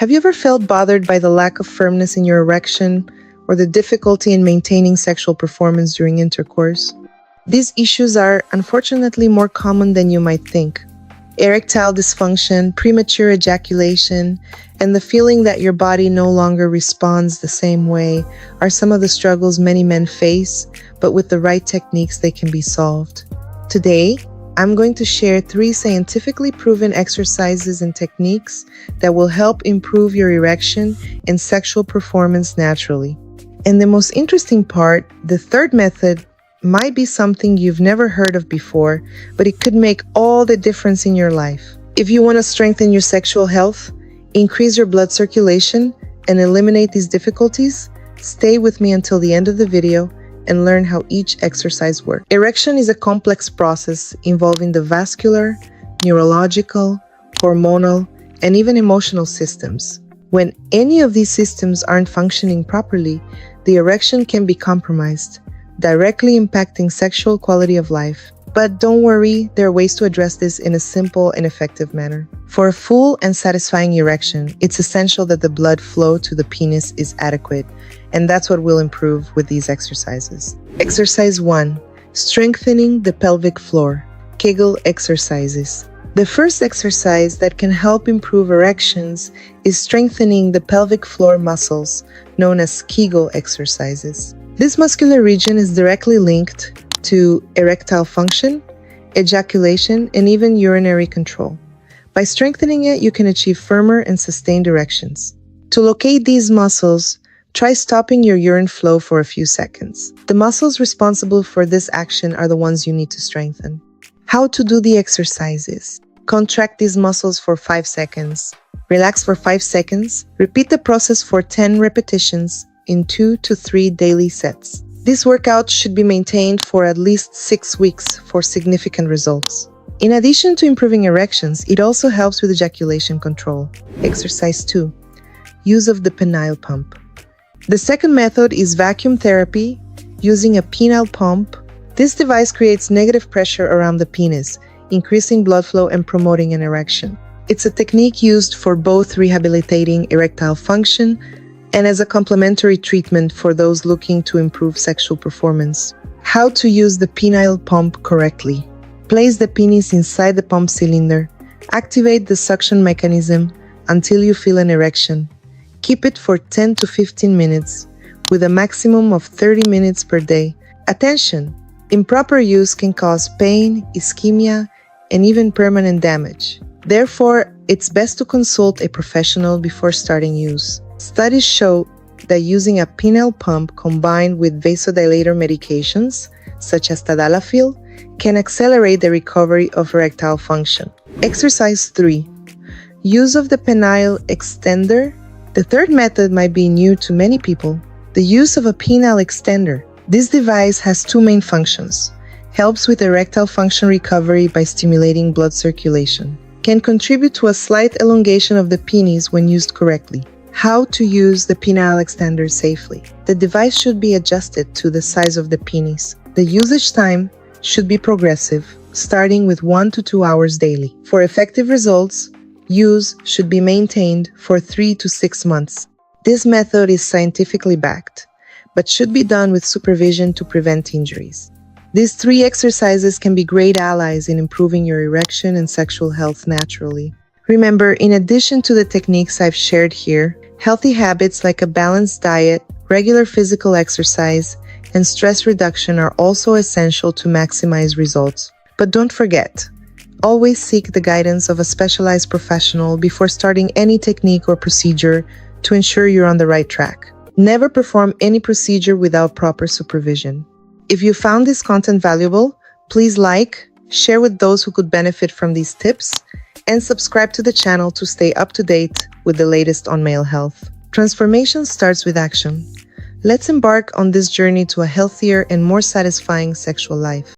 Have you ever felt bothered by the lack of firmness in your erection or the difficulty in maintaining sexual performance during intercourse? These issues are unfortunately more common than you might think. Erectile dysfunction, premature ejaculation, and the feeling that your body no longer responds the same way are some of the struggles many men face, but with the right techniques they can be solved. Today, I'm going to share 3 scientifically proven exercises and techniques that will help improve your erection and sexual performance naturally. And the most interesting part, the third method might be something you've never heard of before, but it could make all the difference in your life. If you want to strengthen your sexual health, increase your blood circulation, and eliminate these difficulties, stay with me until the end of the video and learn how each exercise works. Erection is a complex process involving the vascular, neurological, hormonal, and even emotional systems. When any of these systems aren't functioning properly, the erection can be compromised, directly impacting sexual quality of life. But don't worry, there are ways to address this in a simple and effective manner. For a full and satisfying erection, it's essential that the blood flow to the penis is adequate, and that's what we'll improve with these exercises. Exercise 1. Strengthening the pelvic floor. Kegel exercises. The first exercise that can help improve erections is strengthening the pelvic floor muscles, known as Kegel exercises. This muscular region is directly linked to erectile function, ejaculation, and even urinary control. By strengthening it, you can achieve firmer and sustained erections. To locate these muscles, try stopping your urine flow for a few seconds. The muscles responsible for this action are the ones you need to strengthen. How to do the exercises. Contract these muscles for 5 seconds. Relax for 5 seconds. Repeat the process for 10 repetitions in 2 to 3 daily sets. This workout should be maintained for at least 6 weeks for significant results. In addition to improving erections, it also helps with ejaculation control. Exercise 2. Use of the penile pump. The second method is vacuum therapy using a penile pump. This device creates negative pressure around the penis, increasing blood flow and promoting an erection. It's a technique used for both rehabilitating erectile function and as a complementary treatment for those looking to improve sexual performance. How to use the penile pump correctly. Place the penis inside the pump cylinder. Activate the suction mechanism until you feel an erection. Keep it for 10 to 15 minutes, with a maximum of 30 minutes per day. Attention! Improper use can cause pain, ischemia, and even permanent damage. Therefore, it's best to consult a professional before starting use. Studies show that using a penile pump combined with vasodilator medications, such as tadalafil, can accelerate the recovery of erectile function. Exercise 3. Use of the penile extender. The third method might be new to many people. The use of a penile extender. This device has 2 main functions. Helps with erectile function recovery by stimulating blood circulation. Can contribute to a slight elongation of the penis when used correctly. How to use the penile extender safely. The device should be adjusted to the size of the penis. The usage time should be progressive, starting with 1 to 2 hours daily. For effective results, use should be maintained for 3 to 6 months. This method is scientifically backed, but should be done with supervision to prevent injuries. These 3 exercises can be great allies in improving your erection and sexual health naturally. Remember, in addition to the techniques I've shared here, healthy habits like a balanced diet, regular physical exercise, and stress reduction are also essential to maximize results. But don't forget, always seek the guidance of a specialized professional before starting any technique or procedure to ensure you're on the right track. Never perform any procedure without proper supervision. If you found this content valuable, please like, share with those who could benefit from these tips, and subscribe to the channel to stay up to date with the latest on male health. Transformation starts with action. Let's embark on this journey to a healthier and more satisfying sexual life.